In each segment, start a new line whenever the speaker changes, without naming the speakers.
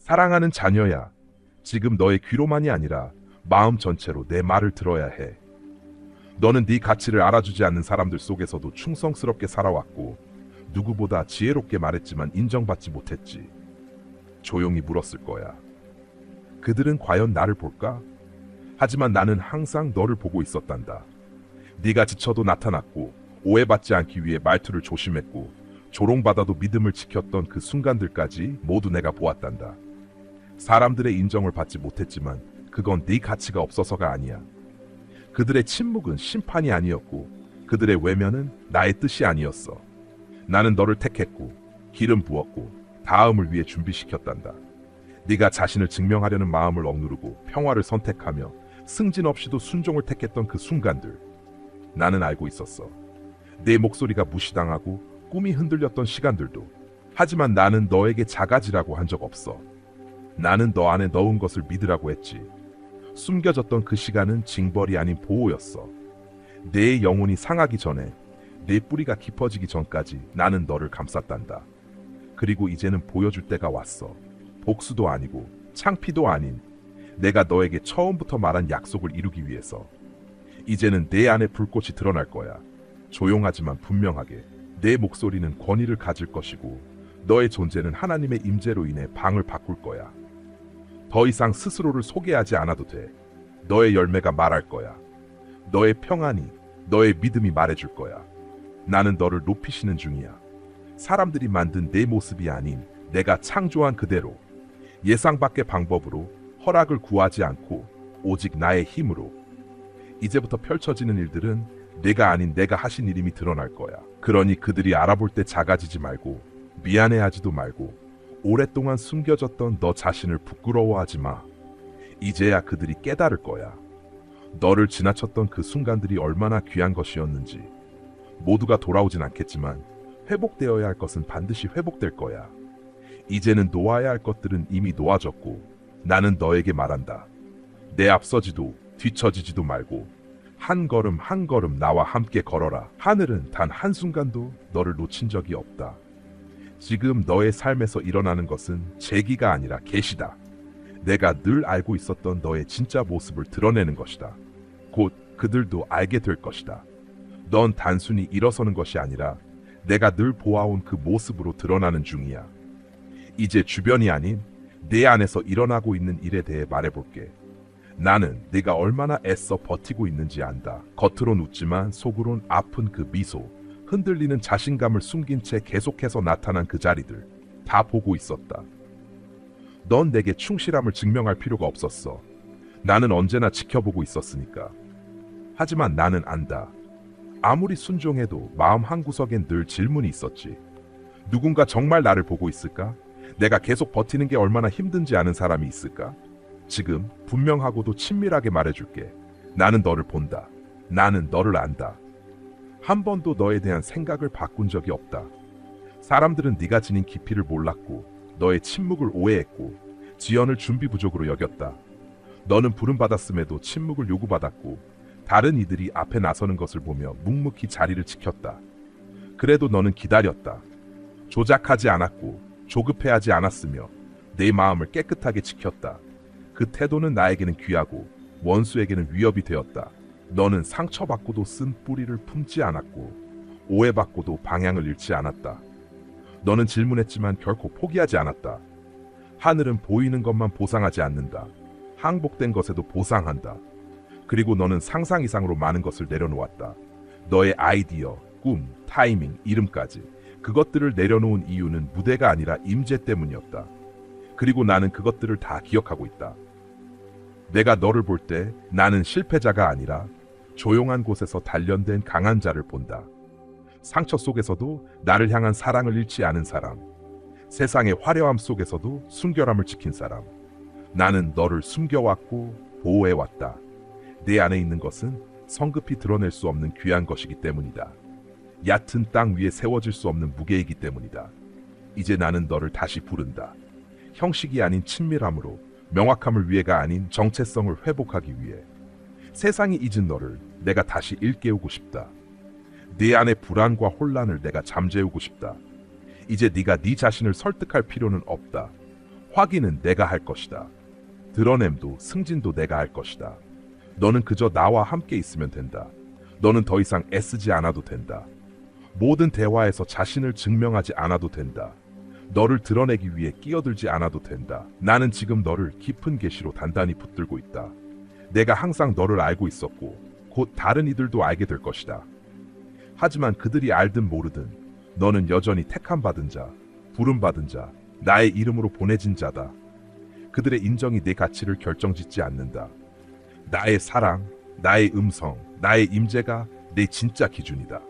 사랑하는 자녀야, 지금 너의 귀로만이 아니라 마음 전체로 내 말을 들어야 해. 너는 네 가치를 알아주지 않는 사람들 속에서도 충성스럽게 살아왔고 누구보다 지혜롭게 말했지만 인정받지 못했지. 조용히 물었을 거야. 그들은 과연 나를 볼까? 하지만 나는 항상 너를 보고 있었단다. 네가 지쳐도 나타났고 오해받지 않기 위해 말투를 조심했고 조롱받아도 믿음을 지켰던 그 순간들까지 모두 내가 보았단다. 사람들의 인정을 받지 못했지만 그건 네 가치가 없어서가 아니야. 그들의 침묵은 심판이 아니었고 그들의 외면은 나의 뜻이 아니었어. 나는 너를 택했고 기름 부었고 다음을 위해 준비시켰단다. 네가 자신을 증명하려는 마음을 억누르고 평화를 선택하며 승진 없이도 순종을 택했던 그 순간들, 나는 알고 있었어. 내 목소리가 무시당하고 꿈이 흔들렸던 시간들도. 하지만 나는 너에게 작아지라고 한 적 없어. 나는 너 안에 넣은 것을 믿으라고 했지. 숨겨졌던 그 시간은 징벌이 아닌 보호였어. 내 영혼이 상하기 전에, 내 뿌리가 깊어지기 전까지 나는 너를 감쌌단다. 그리고 이제는 보여줄 때가 왔어. 복수도 아니고 창피도 아닌 내가 너에게 처음부터 말한 약속을 이루기 위해서. 이제는 내 안에 불꽃이 드러날 거야. 조용하지만 분명하게. 내 목소리는 권위를 가질 것이고 너의 존재는 하나님의 임재로 인해 방을 바꿀 거야. 더 이상 스스로를 소개하지 않아도 돼. 너의 열매가 말할 거야. 너의 평안이, 너의 믿음이 말해줄 거야. 나는 너를 높이시는 중이야. 사람들이 만든 내 모습이 아닌 내가 창조한 그대로, 예상 밖의 방법으로, 허락을 구하지 않고 오직 나의 힘으로. 이제부터 펼쳐지는 일들은 내가 아닌 내가 하신 일임이 드러날 거야. 그러니 그들이 알아볼 때 작아지지 말고 미안해하지도 말고 오랫동안 숨겨졌던 너 자신을 부끄러워하지 마. 이제야 그들이 깨달을 거야. 너를 지나쳤던 그 순간들이 얼마나 귀한 것이었는지. 모두가 돌아오진 않겠지만 회복되어야 할 것은 반드시 회복될 거야. 이제는 놓아야 할 것들은 이미 놓아졌고 나는 너에게 말한다. 내 앞서지도 뒤처지지도 말고 한 걸음 한 걸음 나와 함께 걸어라. 하늘은 단 한순간도 너를 놓친 적이 없다. 지금 너의 삶에서 일어나는 것은 재기가 아니라 계시다. 내가 늘 알고 있었던 너의 진짜 모습을 드러내는 것이다. 곧 그들도 알게 될 것이다. 넌 단순히 일어서는 것이 아니라 내가 늘 보아온 그 모습으로 드러나는 중이야. 이제 주변이 아닌 내 안에서 일어나고 있는 일에 대해 말해볼게. 나는 네가 얼마나 애써 버티고 있는지 안다. 겉으론 웃지만 속으론 아픈 그 미소, 흔들리는 자신감을 숨긴 채 계속해서 나타난 그 자리들 다 보고 있었다. 넌 내게 충실함을 증명할 필요가 없었어. 나는 언제나 지켜보고 있었으니까. 하지만 나는 안다. 아무리 순종해도 마음 한구석엔 늘 질문이 있었지. 누군가 정말 나를 보고 있을까? 내가 계속 버티는 게 얼마나 힘든지 아는 사람이 있을까? 지금 분명하고도 친밀하게 말해줄게. 나는 너를 본다. 나는 너를 안다. 한 번도 너에 대한 생각을 바꾼 적이 없다. 사람들은 네가 지닌 깊이를 몰랐고 너의 침묵을 오해했고 지연을 준비 부족으로 여겼다. 너는 부름받았음에도 침묵을 요구받았고 다른 이들이 앞에 나서는 것을 보며 묵묵히 자리를 지켰다. 그래도 너는 기다렸다. 조작하지 않았고 조급해하지 않았으며 내 마음을 깨끗하게 지켰다. 그 태도는 나에게는 귀하고 원수에게는 위협이 되었다. 너는 상처받고도 쓴 뿌리를 품지 않았고 오해받고도 방향을 잃지 않았다. 너는 질문했지만 결코 포기하지 않았다. 하늘은 보이는 것만 보상하지 않는다. 항복된 것에도 보상한다. 그리고 너는 상상 이상으로 많은 것을 내려놓았다. 너의 아이디어, 꿈, 타이밍, 이름까지. 그것들을 내려놓은 이유는 무대가 아니라 임재 때문이었다. 그리고 나는 그것들을 다 기억하고 있다. 내가 너를 볼 때 나는 실패자가 아니라 조용한 곳에서 단련된 강한 자를 본다. 상처 속에서도 나를 향한 사랑을 잃지 않은 사람. 세상의 화려함 속에서도 순결함을 지킨 사람. 나는 너를 숨겨왔고 보호해왔다. 내 안에 있는 것은 성급히 드러낼 수 없는 귀한 것이기 때문이다. 얕은 땅 위에 세워질 수 없는 무게이기 때문이다. 이제 나는 너를 다시 부른다. 형식이 아닌 친밀함으로, 명확함을 위해가 아닌 정체성을 회복하기 위해. 세상이 잊은 너를 내가 다시 일깨우고 싶다. 네 안의 불안과 혼란을 내가 잠재우고 싶다. 이제 네가 네 자신을 설득할 필요는 없다. 확인은 내가 할 것이다. 드러냄도 승진도 내가 할 것이다. 너는 그저 나와 함께 있으면 된다. 너는 더 이상 애쓰지 않아도 된다. 모든 대화에서 자신을 증명하지 않아도 된다. 너를 드러내기 위해 끼어들지 않아도 된다. 나는 지금 너를 깊은 계시로 단단히 붙들고 있다. 내가 항상 너를 알고 있었고 곧 다른 이들도 알게 될 것이다. 하지만 그들이 알든 모르든 너는 여전히 택함받은 자, 부름받은 자, 나의 이름으로 보내진 자다. 그들의 인정이 내 가치를 결정짓지 않는다. 나의 사랑, 나의 음성, 나의 임재가 내 진짜 기준이다.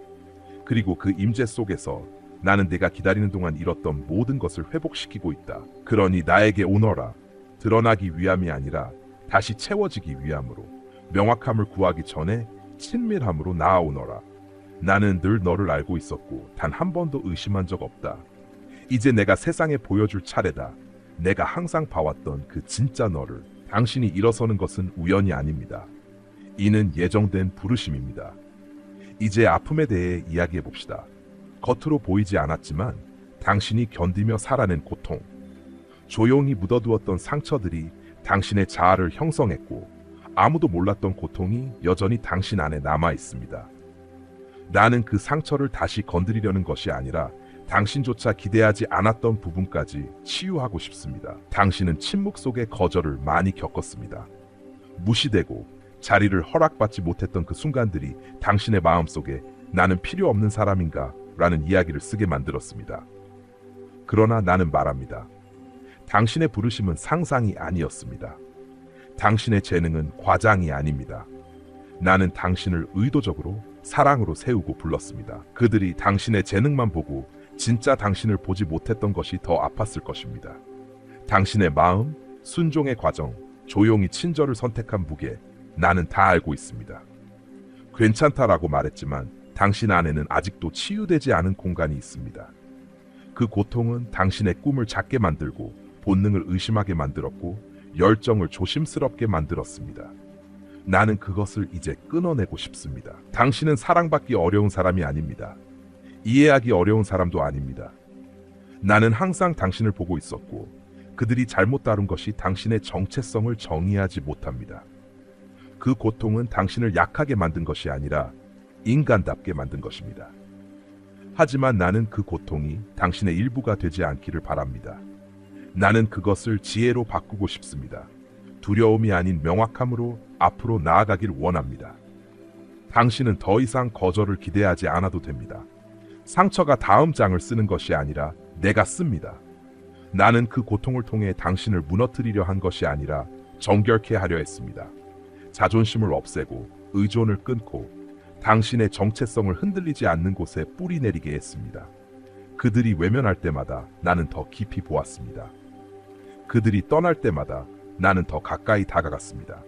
그리고 그 임재 속에서 나는 내가 기다리는 동안 잃었던 모든 것을 회복시키고 있다. 그러니 나에게 오너라. 드러나기 위함이 아니라 다시 채워지기 위함으로, 명확함을 구하기 전에 친밀함으로 나아오너라. 나는 늘 너를 알고 있었고 단 한 번도 의심한 적 없다. 이제 내가 세상에 보여줄 차례다. 내가 항상 봐왔던 그 진짜 너를. 당신이 일어서는 것은 우연이 아닙니다. 이는 예정된 부르심입니다. 이제 아픔에 대해 이야기해 봅시다. 겉으로 보이지 않았지만 당신이 견디며 살아낸 고통, 조용히 묻어두었던 상처들이 당신의 자아를 형성했고 아무도 몰랐던 고통이 여전히 당신 안에 남아 있습니다. 나는 그 상처를 다시 건드리려는 것이 아니라 당신조차 기대하지 않았던 부분까지 치유하고 싶습니다. 당신은 침묵 속의 거절을 많이 겪었습니다. 무시되고 자리를 허락받지 못했던 그 순간들이 당신의 마음속에 나는 필요 없는 사람인가? 라는 이야기를 쓰게 만들었습니다. 그러나 나는 말합니다. 당신의 부르심은 상상이 아니었습니다. 당신의 재능은 과장이 아닙니다. 나는 당신을 의도적으로 사랑으로 세우고 불렀습니다. 그들이 당신의 재능만 보고 진짜 당신을 보지 못했던 것이 더 아팠을 것입니다. 당신의 마음, 순종의 과정, 조용히 친절을 선택한 무게, 나는 다 알고 있습니다. 괜찮다라고 말했지만 당신 안에는 아직도 치유되지 않은 공간이 있습니다. 그 고통은 당신의 꿈을 작게 만들고 본능을 의심하게 만들었고 열정을 조심스럽게 만들었습니다. 나는 그것을 이제 끊어내고 싶습니다. 당신은 사랑받기 어려운 사람이 아닙니다. 이해하기 어려운 사람도 아닙니다. 나는 항상 당신을 보고 있었고 그들이 잘못 다룬 것이 당신의 정체성을 정의하지 못합니다. 그 고통은 당신을 약하게 만든 것이 아니라 인간답게 만든 것입니다. 하지만 나는 그 고통이 당신의 일부가 되지 않기를 바랍니다. 나는 그것을 지혜로 바꾸고 싶습니다. 두려움이 아닌 명확함으로 앞으로 나아가길 원합니다. 당신은 더 이상 거절을 기대하지 않아도 됩니다. 상처가 다음 장을 쓰는 것이 아니라 내가 씁니다. 나는 그 고통을 통해 당신을 무너뜨리려 한 것이 아니라 정결케 하려 했습니다. 자존심을 없애고 의존을 끊고 당신의 정체성을 흔들리지 않는 곳에 뿌리 내리게 했습니다. 그들이 외면할 때마다 나는 더 깊이 보았습니다. 그들이 떠날 때마다 나는 더 가까이 다가갔습니다.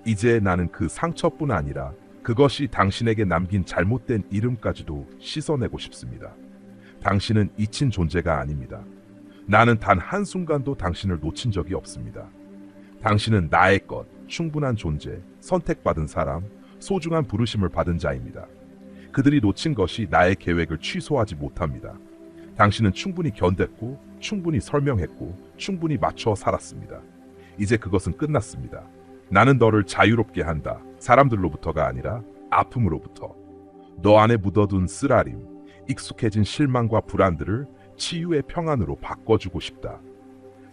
이제 나는 그 상처뿐 아니라 그것이 당신에게 남긴 잘못된 이름까지도 씻어내고 싶습니다. 당신은 잊힌 존재가 아닙니다. 나는 단 한순간도 당신을 놓친 적이 없습니다. 당신은 나의 것, 충분한 존재, 선택받은 사람, 소중한 부르심을 받은 자입니다. 그들이 놓친 것이 나의 계획을 취소하지 못합니다. 당신은 충분히 견뎠고, 충분히 설명했고, 충분히 맞춰 살았습니다. 이제 그것은 끝났습니다. 나는 너를 자유롭게 한다. 사람들로부터가 아니라 아픔으로부터. 너 안에 묻어둔 쓰라림, 익숙해진 실망과 불안들을 치유의 평안으로 바꿔주고 싶다.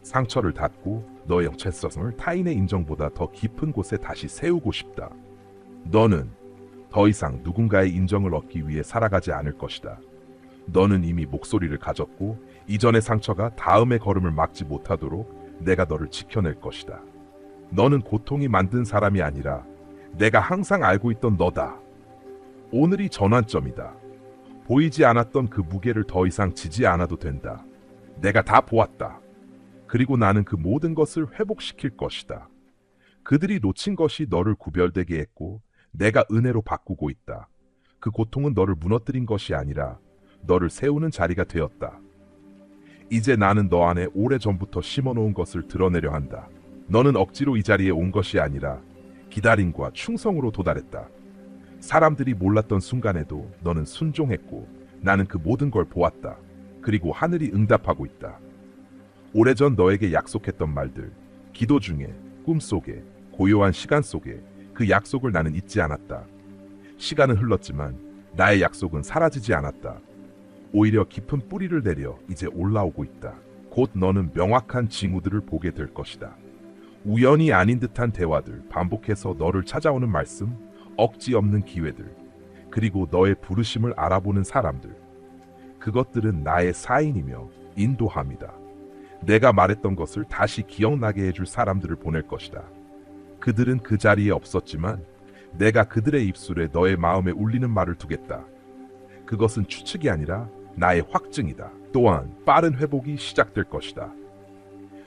상처를 닫고 너의 정체성을 타인의 인정보다 더 깊은 곳에 다시 세우고 싶다. 너는 더 이상 누군가의 인정을 얻기 위해 살아가지 않을 것이다. 너는 이미 목소리를 가졌고 이전의 상처가 다음의 걸음을 막지 못하도록 내가 너를 지켜낼 것이다. 너는 고통이 만든 사람이 아니라 내가 항상 알고 있던 너다. 오늘이 전환점이다. 보이지 않았던 그 무게를 더 이상 지지 않아도 된다. 내가 다 보았다. 그리고 나는 그 모든 것을 회복시킬 것이다. 그들이 놓친 것이 너를 구별되게 했고 내가 은혜로 바꾸고 있다. 그 고통은 너를 무너뜨린 것이 아니라 너를 세우는 자리가 되었다. 이제 나는 너 안에 오래전부터 심어놓은 것을 드러내려 한다. 너는 억지로 이 자리에 온 것이 아니라 기다림과 충성으로 도달했다. 사람들이 몰랐던 순간에도 너는 순종했고 나는 그 모든 걸 보았다. 그리고 하늘이 응답하고 있다. 오래전 너에게 약속했던 말들, 기도 중에, 꿈속에, 고요한 시간 속에 그 약속을 나는 잊지 않았다. 시간은 흘렀지만 나의 약속은 사라지지 않았다. 오히려 깊은 뿌리를 내려 이제 올라오고 있다. 곧 너는 명확한 징후들을 보게 될 것이다. 우연이 아닌 듯한 대화들, 반복해서 너를 찾아오는 말씀, 억지 없는 기회들, 그리고 너의 부르심을 알아보는 사람들. 그것들은 나의 사인이며 인도함이다. 내가 말했던 것을 다시 기억나게 해줄 사람들을 보낼 것이다. 그들은 그 자리에 없었지만 내가 그들의 입술에 너의 마음에 울리는 말을 두겠다. 그것은 추측이 아니라 나의 확증이다. 또한 빠른 회복이 시작될 것이다.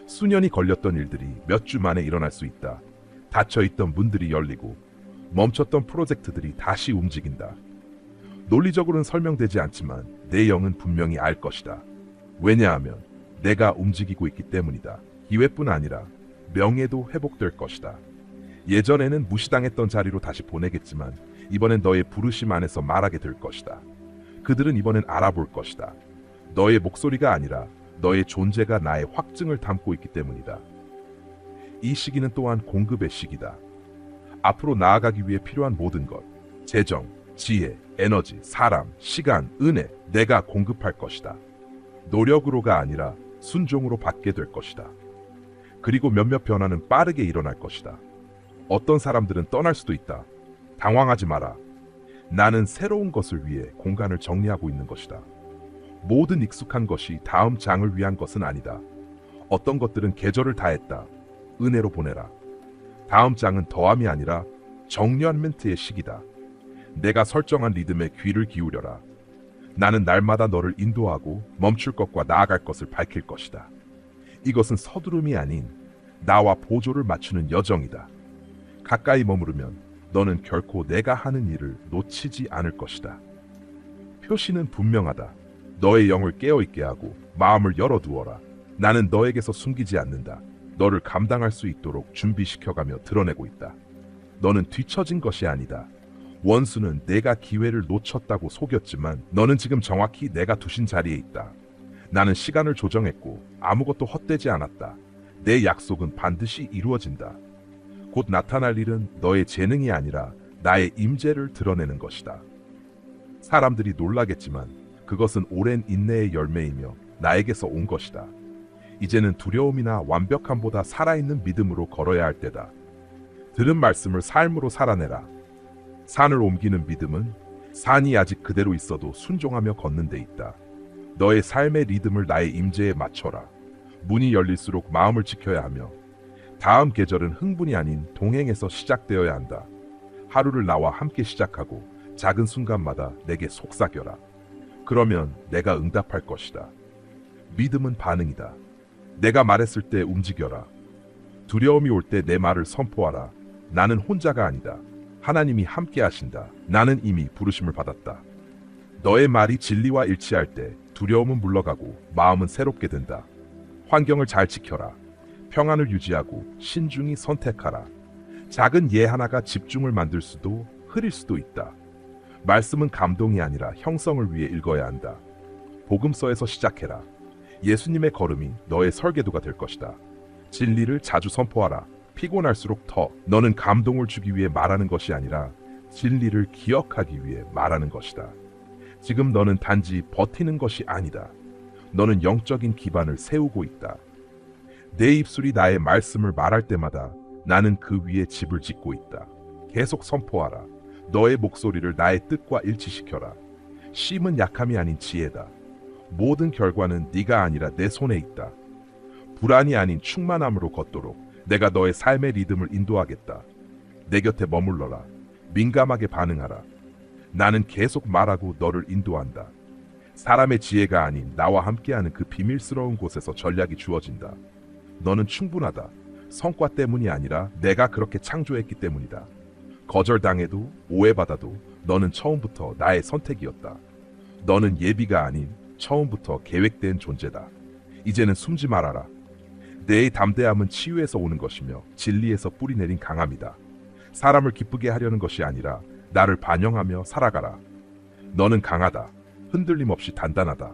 수년이 걸렸던 일들이 몇 주 만에 일어날 수 있다. 닫혀있던 문들이 열리고 멈췄던 프로젝트들이 다시 움직인다. 논리적으로는 설명되지 않지만 내 영은 분명히 알 것이다. 왜냐하면 내가 움직이고 있기 때문이다. 기회뿐 아니라 명예도 회복될 것이다. 예전에는 무시당했던 자리로 다시 보내겠지만 이번엔 너의 부르심 안에서 말하게 될 것이다. 그들은 이번엔 알아볼 것이다. 너의 목소리가 아니라 너의 존재가 나의 확증을 담고 있기 때문이다. 이 시기는 또한 공급의 시기다. 앞으로 나아가기 위해 필요한 모든 것, 재정, 지혜, 에너지, 사람, 시간, 은혜, 내가 공급할 것이다. 노력으로가 아니라 순종으로 받게 될 것이다. 그리고 몇몇 변화는 빠르게 일어날 것이다. 어떤 사람들은 떠날 수도 있다. 당황하지 마라. 나는 새로운 것을 위해 공간을 정리하고 있는 것이다. 모든 익숙한 것이 다음 장을 위한 것은 아니다. 어떤 것들은 계절을 다했다. 은혜로 보내라. 다음 장은 더함이 아니라 정리한멘트의 시기다. 내가 설정한 리듬에 귀를 기울여라. 나는 날마다 너를 인도하고 멈출 것과 나아갈 것을 밝힐 것이다. 이것은 서두름이 아닌 나와 보조를 맞추는 여정이다. 가까이 머무르면 너는 결코 내가 하는 일을 놓치지 않을 것이다. 표시는 분명하다. 너의 영을 깨어있게 하고 마음을 열어두어라. 나는 너에게서 숨기지 않는다. 너를 감당할 수 있도록 준비시켜가며 드러내고 있다. 너는 뒤처진 것이 아니다. 원수는 내가 기회를 놓쳤다고 속였지만 너는 지금 정확히 내가 두신 자리에 있다. 나는 시간을 조정했고 아무것도 헛되지 않았다. 내 약속은 반드시 이루어진다. 곧 나타날 일은 너의 재능이 아니라 나의 임재를 드러내는 것이다. 사람들이 놀라겠지만 그것은 오랜 인내의 열매이며 나에게서 온 것이다. 이제는 두려움이나 완벽함보다 살아있는 믿음으로 걸어야 할 때다. 들은 말씀을 삶으로 살아내라. 산을 옮기는 믿음은 산이 아직 그대로 있어도 순종하며 걷는 데 있다. 너의 삶의 리듬을 나의 임재에 맞춰라. 문이 열릴수록 마음을 지켜야 하며 다음 계절은 흥분이 아닌 동행에서 시작되어야 한다. 하루를 나와 함께 시작하고 작은 순간마다 내게 속삭여라. 그러면 내가 응답할 것이다. 믿음은 반응이다. 내가 말했을 때 움직여라. 두려움이 올 때 내 말을 선포하라. 나는 혼자가 아니다. 하나님이 함께 하신다. 나는 이미 부르심을 받았다. 너의 말이 진리와 일치할 때 두려움은 물러가고 마음은 새롭게 된다. 환경을 잘 지켜라. 평안을 유지하고 신중히 선택하라. 작은 예 하나가 집중을 만들 수도 흐릴 수도 있다. 말씀은 감동이 아니라 형성을 위해 읽어야 한다. 복음서에서 시작해라. 예수님의 걸음이 너의 설계도가 될 것이다. 진리를 자주 선포하라. 피곤할수록 더. 너는 감동을 주기 위해 말하는 것이 아니라 진리를 기억하기 위해 말하는 것이다. 지금 너는 단지 버티는 것이 아니다. 너는 영적인 기반을 세우고 있다. 내 입술이 나의 말씀을 말할 때마다 나는 그 위에 집을 짓고 있다. 계속 선포하라. 너의 목소리를 나의 뜻과 일치시켜라. 쉼은 약함이 아닌 지혜다. 모든 결과는 네가 아니라 내 손에 있다. 불안이 아닌 충만함으로 걷도록 내가 너의 삶의 리듬을 인도하겠다. 내 곁에 머물러라. 민감하게 반응하라. 나는 계속 말하고 너를 인도한다. 사람의 지혜가 아닌 나와 함께하는 그 비밀스러운 곳에서 전략이 주어진다. 너는 충분하다. 성과 때문이 아니라 내가 그렇게 창조했기 때문이다. 거절당해도 오해받아도 너는 처음부터 나의 선택이었다. 너는 예비가 아닌 처음부터 계획된 존재다. 이제는 숨지 말아라. 내 담대함은 치유에서 오는 것이며 진리에서 뿌리내린 강함이다. 사람을 기쁘게 하려는 것이 아니라 나를 반영하며 살아가라. 너는 강하다. 흔들림 없이 단단하다.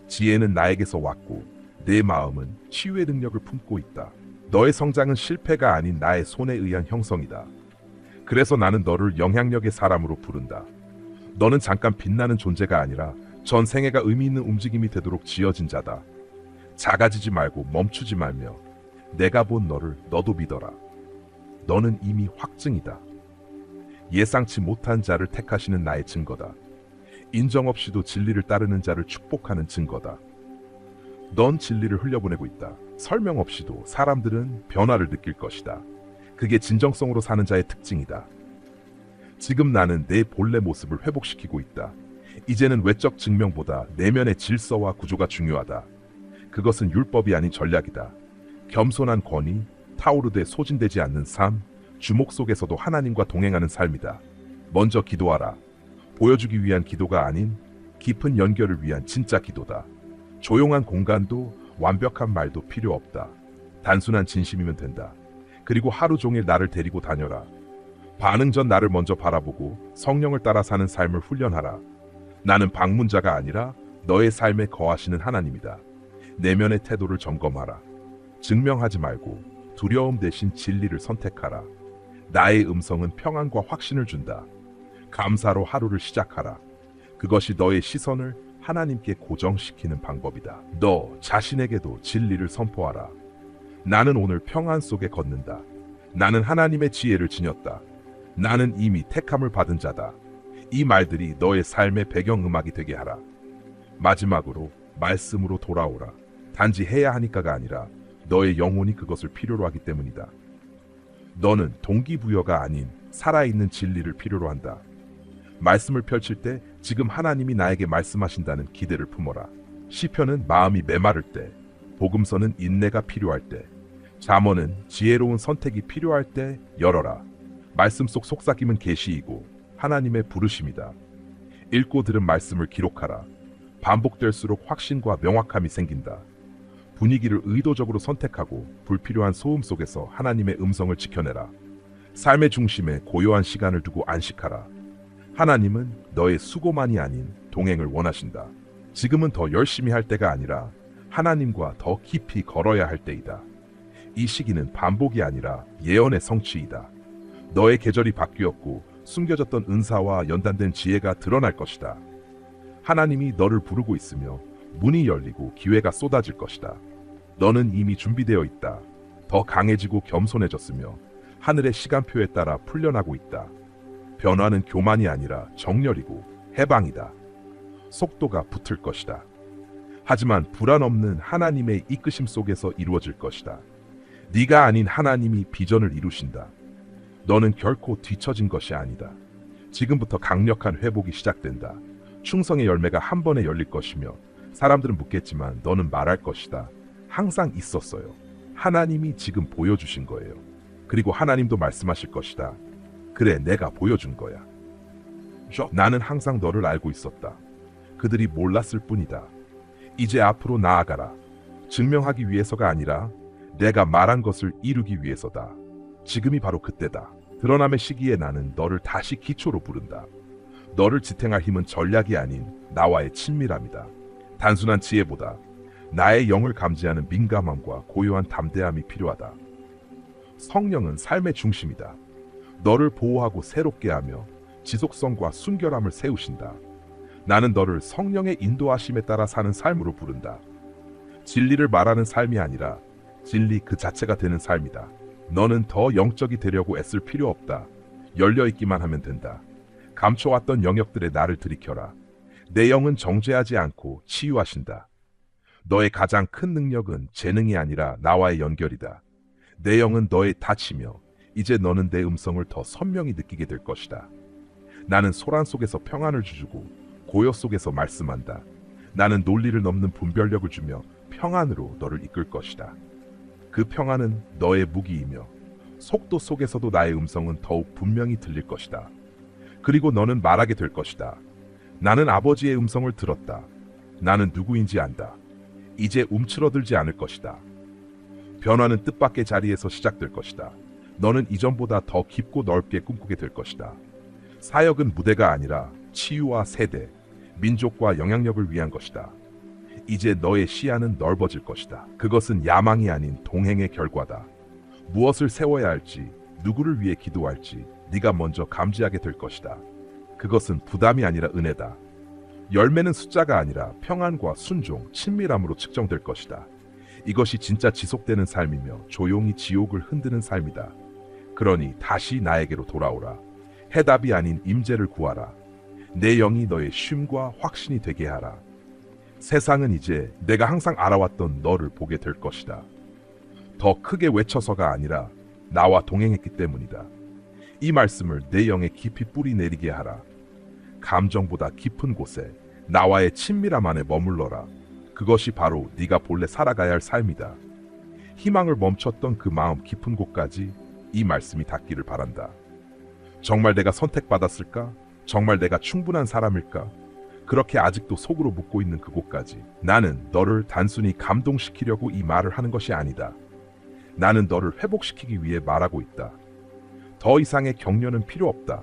지혜는 나에게서 왔고 내 마음은 치유의 능력을 품고 있다. 너의 성장은 실패가 아닌 나의 손에 의한 형성이다. 그래서 나는 너를 영향력의 사람으로 부른다. 너는 잠깐 빛나는 존재가 아니라 전 생애가 의미 있는 움직임이 되도록 지어진 자다. 작아지지 말고 멈추지 말며 내가 본 너를 너도 믿어라. 너는 이미 확증이다. 예상치 못한 자를 택하시는 나의 증거다. 인정 없이도 진리를 따르는 자를 축복하는 증거다. 넌 진리를 흘려보내고 있다. 설명 없이도 사람들은 변화를 느낄 것이다. 그게 진정성으로 사는 자의 특징이다. 지금 나는 내 본래 모습을 회복시키고 있다. 이제는 외적 증명보다 내면의 질서와 구조가 중요하다. 그것은 율법이 아닌 전략이다. 겸손한 권위, 타오르되 소진되지 않는 삶, 주목 속에서도 하나님과 동행하는 삶이다. 먼저 기도하라. 보여주기 위한 기도가 아닌 깊은 연결을 위한 진짜 기도다. 조용한 공간도 완벽한 말도 필요 없다. 단순한 진심이면 된다. 그리고 하루 종일 나를 데리고 다녀라. 반응 전 나를 먼저 바라보고 성령을 따라 사는 삶을 훈련하라. 나는 방문자가 아니라 너의 삶에 거하시는 하나님이다. 내면의 태도를 점검하라. 증명하지 말고 두려움 대신 진리를 선택하라. 나의 음성은 평안과 확신을 준다. 감사로 하루를 시작하라. 그것이 너의 시선을 하나님께 고정시키는 방법이다. 너 자신에게도 진리를 선포하라. 나는 오늘 평안 속에 걷는다. 나는 하나님의 지혜를 지녔다. 나는 이미 택함을 받은 자다. 이 말들이 너의 삶의 배경음악이 되게 하라. 마지막으로 말씀으로 돌아오라. 단지 해야 하니까가 아니라 너의 영혼이 그것을 필요로 하기 때문이다. 너는 동기부여가 아닌 살아있는 진리를 필요로 한다. 말씀을 펼칠 때 지금 하나님이 나에게 말씀하신다는 기대를 품어라. 시편은 마음이 메마를 때, 복음서는 인내가 필요할 때, 잠언은 지혜로운 선택이 필요할 때 열어라. 말씀 속 속삭임은 계시이고 하나님의 부르심이다. 읽고 들은 말씀을 기록하라. 반복될수록 확신과 명확함이 생긴다. 분위기를 의도적으로 선택하고 불필요한 소음 속에서 하나님의 음성을 지켜내라. 삶의 중심에 고요한 시간을 두고 안식하라. 하나님은 너의 수고만이 아닌 동행을 원하신다. 지금은 더 열심히 할 때가 아니라 하나님과 더 깊이 걸어야 할 때이다. 이 시기는 반복이 아니라 예언의 성취이다. 너의 계절이 바뀌었고 숨겨졌던 은사와 연단된 지혜가 드러날 것이다. 하나님이 너를 부르고 있으며 문이 열리고 기회가 쏟아질 것이다. 너는 이미 준비되어 있다. 더 강해지고 겸손해졌으며 하늘의 시간표에 따라 풀려나고 있다. 변화는 교만이 아니라 정렬이고 해방이다. 속도가 붙을 것이다. 하지만 불안 없는 하나님의 이끄심 속에서 이루어질 것이다. 네가 아닌 하나님이 비전을 이루신다. 너는 결코 뒤처진 것이 아니다. 지금부터 강력한 회복이 시작된다. 충성의 열매가 한 번에 열릴 것이며 사람들은 묻겠지만 너는 말할 것이다. 항상 있었어요. 하나님이 지금 보여주신 거예요. 그리고 하나님도 말씀하실 것이다. 그래, 내가 보여준 거야. 나는 항상 너를 알고 있었다. 그들이 몰랐을 뿐이다. 이제 앞으로 나아가라. 증명하기 위해서가 아니라 내가 말한 것을 이루기 위해서다. 지금이 바로 그때다. 드러남의 시기에 나는 너를 다시 기초로 부른다. 너를 지탱할 힘은 전략이 아닌 나와의 친밀함이다. 단순한 지혜보다 나의 영을 감지하는 민감함과 고요한 담대함이 필요하다. 성령은 삶의 중심이다. 너를 보호하고 새롭게 하며 지속성과 순결함을 세우신다. 나는 너를 성령의 인도하심에 따라 사는 삶으로 부른다. 진리를 말하는 삶이 아니라 진리 그 자체가 되는 삶이다. 너는 더 영적이 되려고 애쓸 필요 없다. 열려있기만 하면 된다. 감춰왔던 영역들에 나를 들이켜라. 내 영은 정죄하지 않고 치유하신다. 너의 가장 큰 능력은 재능이 아니라 나와의 연결이다. 내 영은 너의 닻이며 이제 너는 내 음성을 더 선명히 느끼게 될 것이다. 나는 소란 속에서 평안을 주고 고요 속에서 말씀한다. 나는 논리를 넘는 분별력을 주며 평안으로 너를 이끌 것이다. 그 평안은 너의 무기이며 속도 속에서도 나의 음성은 더욱 분명히 들릴 것이다. 그리고 너는 말하게 될 것이다. 나는 아버지의 음성을 들었다. 나는 누구인지 안다. 이제 움츠러들지 않을 것이다. 변화는 뜻밖의 자리에서 시작될 것이다. 너는 이전보다 더 깊고 넓게 꿈꾸게 될 것이다. 사역은 무대가 아니라 치유와 세대, 민족과 영향력을 위한 것이다. 이제 너의 시야는 넓어질 것이다. 그것은 야망이 아닌 동행의 결과다. 무엇을 세워야 할지, 누구를 위해 기도할지 네가 먼저 감지하게 될 것이다. 그것은 부담이 아니라 은혜다. 열매는 숫자가 아니라 평안과 순종, 친밀함으로 측정될 것이다. 이것이 진짜 지속되는 삶이며 조용히 지옥을 흔드는 삶이다. 그러니 다시 나에게로 돌아오라. 해답이 아닌 임재를 구하라. 내 영이 너의 쉼과 확신이 되게 하라. 세상은 이제 내가 항상 알아왔던 너를 보게 될 것이다. 더 크게 외쳐서가 아니라 나와 동행했기 때문이다. 이 말씀을 내 영에 깊이 뿌리 내리게 하라. 감정보다 깊은 곳에 나와의 친밀함 안에 머물러라. 그것이 바로 네가 본래 살아가야 할 삶이다. 희망을 멈췄던 그 마음 깊은 곳까지 이 말씀이 닿기를 바란다. 정말 내가 선택받았을까? 정말 내가 충분한 사람일까? 그렇게 아직도 속으로 묻고 있는 그곳까지 나는 너를 단순히 감동시키려고 이 말을 하는 것이 아니다. 나는 너를 회복시키기 위해 말하고 있다. 더 이상의 격려는 필요 없다.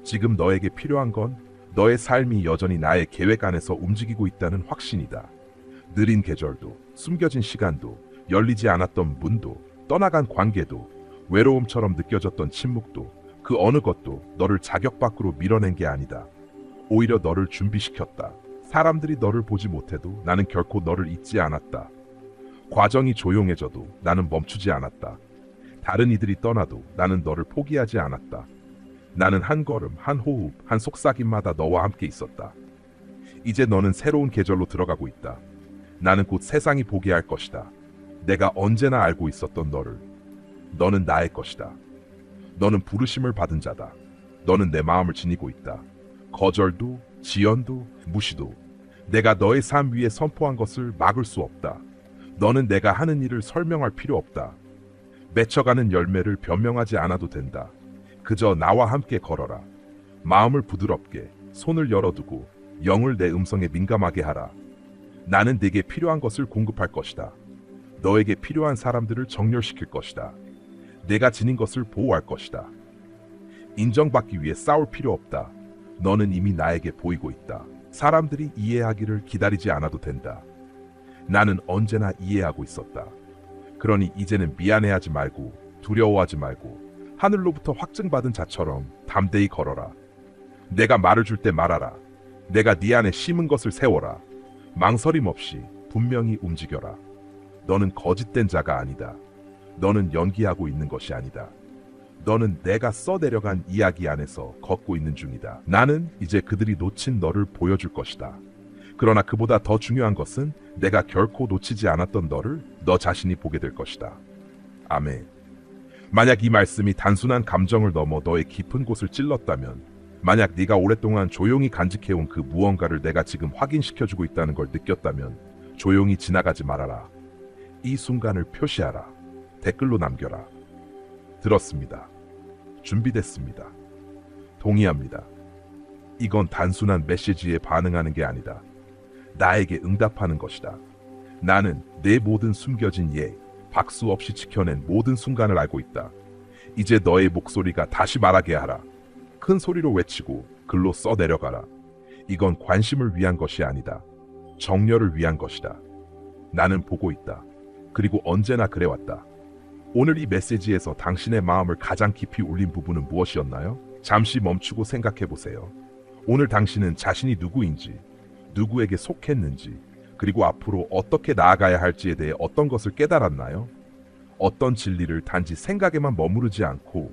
지금 너에게 필요한 건 너의 삶이 여전히 나의 계획 안에서 움직이고 있다는 확신이다. 느린 계절도, 숨겨진 시간도, 열리지 않았던 문도, 떠나간 관계도, 외로움처럼 느껴졌던 침묵도, 그 어느 것도 너를 자격 밖으로 밀어낸 게 아니다. 오히려 너를 준비시켰다. 사람들이 너를 보지 못해도 나는 결코 너를 잊지 않았다. 과정이 조용해져도 나는 멈추지 않았다. 다른 이들이 떠나도 나는 너를 포기하지 않았다. 나는 한 걸음, 한 호흡, 한 속삭임마다 너와 함께 있었다. 이제 너는 새로운 계절로 들어가고 있다. 나는 곧 세상이 보게 할 것이다. 내가 언제나 알고 있었던 너를. 너는 나의 것이다. 너는 부르심을 받은 자다. 너는 내 마음을 지니고 있다. 거절도, 지연도, 무시도 내가 너의 삶 위에 선포한 것을 막을 수 없다. 너는 내가 하는 일을 설명할 필요 없다. 맺혀가는 열매를 변명하지 않아도 된다. 그저 나와 함께 걸어라. 마음을 부드럽게, 손을 열어두고 영을 내 음성에 민감하게 하라. 나는 네게 필요한 것을 공급할 것이다. 너에게 필요한 사람들을 정렬시킬 것이다. 내가 지닌 것을 보호할 것이다. 인정받기 위해 싸울 필요 없다. 너는 이미 나에게 보이고 있다. 사람들이 이해하기를 기다리지 않아도 된다. 나는 언제나 이해하고 있었다. 그러니 이제는 미안해하지 말고 두려워하지 말고 하늘로부터 확증받은 자처럼 담대히 걸어라. 내가 말을 줄 때 말하라. 내가 네 안에 심은 것을 세워라. 망설임 없이 분명히 움직여라. 너는 거짓된 자가 아니다. 너는 연기하고 있는 것이 아니다. 너는 내가 써내려간 이야기 안에서 걷고 있는 중이다. 나는 이제 그들이 놓친 너를 보여줄 것이다. 그러나 그보다 더 중요한 것은 내가 결코 놓치지 않았던 너를 너 자신이 보게 될 것이다. 아멘. 만약 이 말씀이 단순한 감정을 넘어 너의 깊은 곳을 찔렀다면, 만약 네가 오랫동안 조용히 간직해온 그 무언가를 내가 지금 확인시켜주고 있다는 걸 느꼈다면 조용히 지나가지 말아라. 이 순간을 표시하라. 댓글로 남겨라. 들었습니다. 준비됐습니다. 동의합니다. 이건 단순한 메시지에 반응하는 게 아니다. 나에게 응답하는 것이다. 나는 내 모든 숨겨진 박수 없이 지켜낸 모든 순간을 알고 있다. 이제 너의 목소리가 다시 말하게 하라. 큰 소리로 외치고 글로 써내려가라. 이건 관심을 위한 것이 아니다. 정렬을 위한 것이다. 나는 보고 있다. 그리고 언제나 그래왔다. 오늘 이 메시지에서 당신의 마음을 가장 깊이 울린 부분은 무엇이었나요? 잠시 멈추고 생각해 보세요. 오늘 당신은 자신이 누구인지, 누구에게 속했는지, 그리고 앞으로 어떻게 나아가야 할지에 대해 어떤 것을 깨달았나요? 어떤 진리를 단지 생각에만 머무르지 않고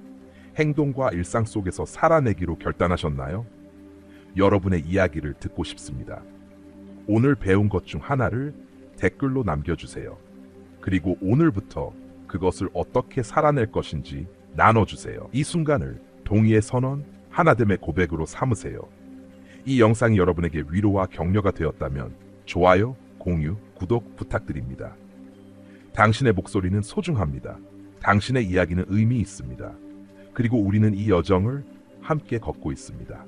행동과 일상 속에서 살아내기로 결단하셨나요? 여러분의 이야기를 듣고 싶습니다. 오늘 배운 것 중 하나를 댓글로 남겨주세요. 그리고 오늘부터 그것을 어떻게 살아낼 것인지 나눠주세요. 이 순간을 동의의 선언, 하나됨의 고백으로 삼으세요. 이 영상이 여러분에게 위로와 격려가 되었다면 좋아요, 공유, 구독 부탁드립니다. 당신의 목소리는 소중합니다. 당신의 이야기는 의미 있습니다. 그리고 우리는 이 여정을 함께 걷고 있습니다.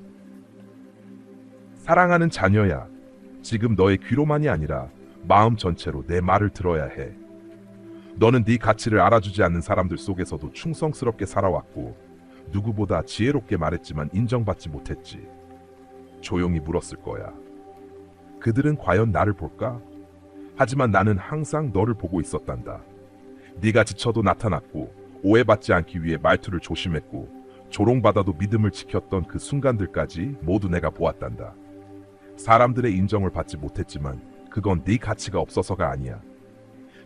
사랑하는 자녀야, 지금 너의 귀로만이 아니라 마음 전체로 내 말을 들어야 해. 너는 네 가치를 알아주지 않는 사람들 속에서도 충성스럽게 살아왔고, 누구보다 지혜롭게 말했지만 인정받지 못했지. 조용히 물었을 거야. 그들은 과연 나를 볼까? 하지만 나는 항상 너를 보고 있었단다. 네가 지쳐도 나타났고 오해받지 않기 위해 말투를 조심했고 조롱받아도 믿음을 지켰던 그 순간들까지 모두 내가 보았단다. 사람들의 인정을 받지 못했지만 그건 네 가치가 없어서가 아니야.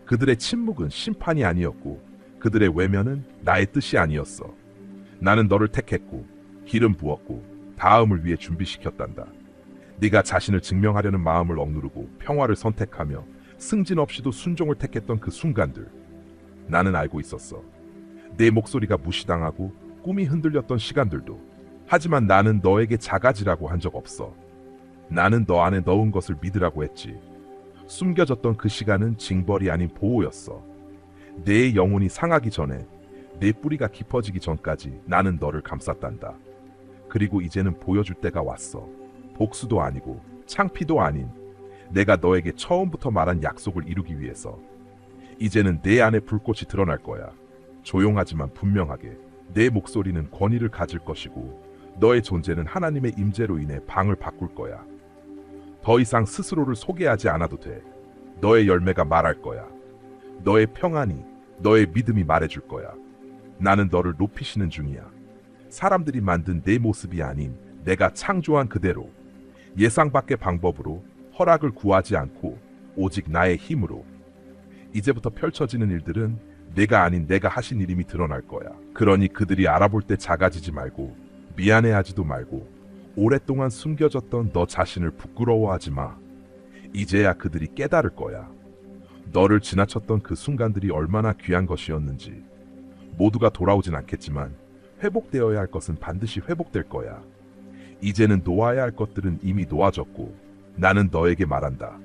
그들의 침묵은 심판이 아니었고 그들의 외면은 나의 뜻이 아니었어. 나는 너를 택했고 기름 부었고 다음을 위해 준비시켰단다. 네가 자신을 증명하려는 마음을 억누르고 평화를 선택하며 승진 없이도 순종을 택했던 그 순간들, 나는 알고 있었어. 내 목소리가 무시당하고 꿈이 흔들렸던 시간들도. 하지만 나는 너에게 작아지라고 한 적 없어. 나는 너 안에 넣은 것을 믿으라고 했지. 숨겨졌던 그 시간은 징벌이 아닌 보호였어. 내 영혼이 상하기 전에, 내 뿌리가 깊어지기 전까지 나는 너를 감쌌단다. 그리고 이제는 보여줄 때가 왔어. 복수도 아니고 창피도 아닌 내가 너에게 처음부터 말한 약속을 이루기 위해서. 이제는 내 안에 불꽃이 드러날 거야. 조용하지만 분명하게. 내 목소리는 권위를 가질 것이고 너의 존재는 하나님의 임재로 인해 방을 바꿀 거야. 더 이상 스스로를 소개하지 않아도 돼. 너의 열매가 말할 거야. 너의 평안이, 너의 믿음이 말해줄 거야. 나는 너를 높이시는 중이야. 사람들이 만든 내 모습이 아닌 내가 창조한 그대로, 예상 밖의 방법으로, 허락을 구하지 않고 오직 나의 힘으로. 이제부터 펼쳐지는 일들은 내가 아닌 내가 하신 일임이 드러날 거야. 그러니 그들이 알아볼 때 작아지지 말고 미안해하지도 말고 오랫동안 숨겨졌던 너 자신을 부끄러워하지 마. 이제야 그들이 깨달을 거야. 너를 지나쳤던 그 순간들이 얼마나 귀한 것이었는지. 모두가 돌아오진 않겠지만 회복되어야 할 것은 반드시 회복될 거야. 이제는 놓아야 할 것들은 이미 놓아졌고 나는 너에게 말한다.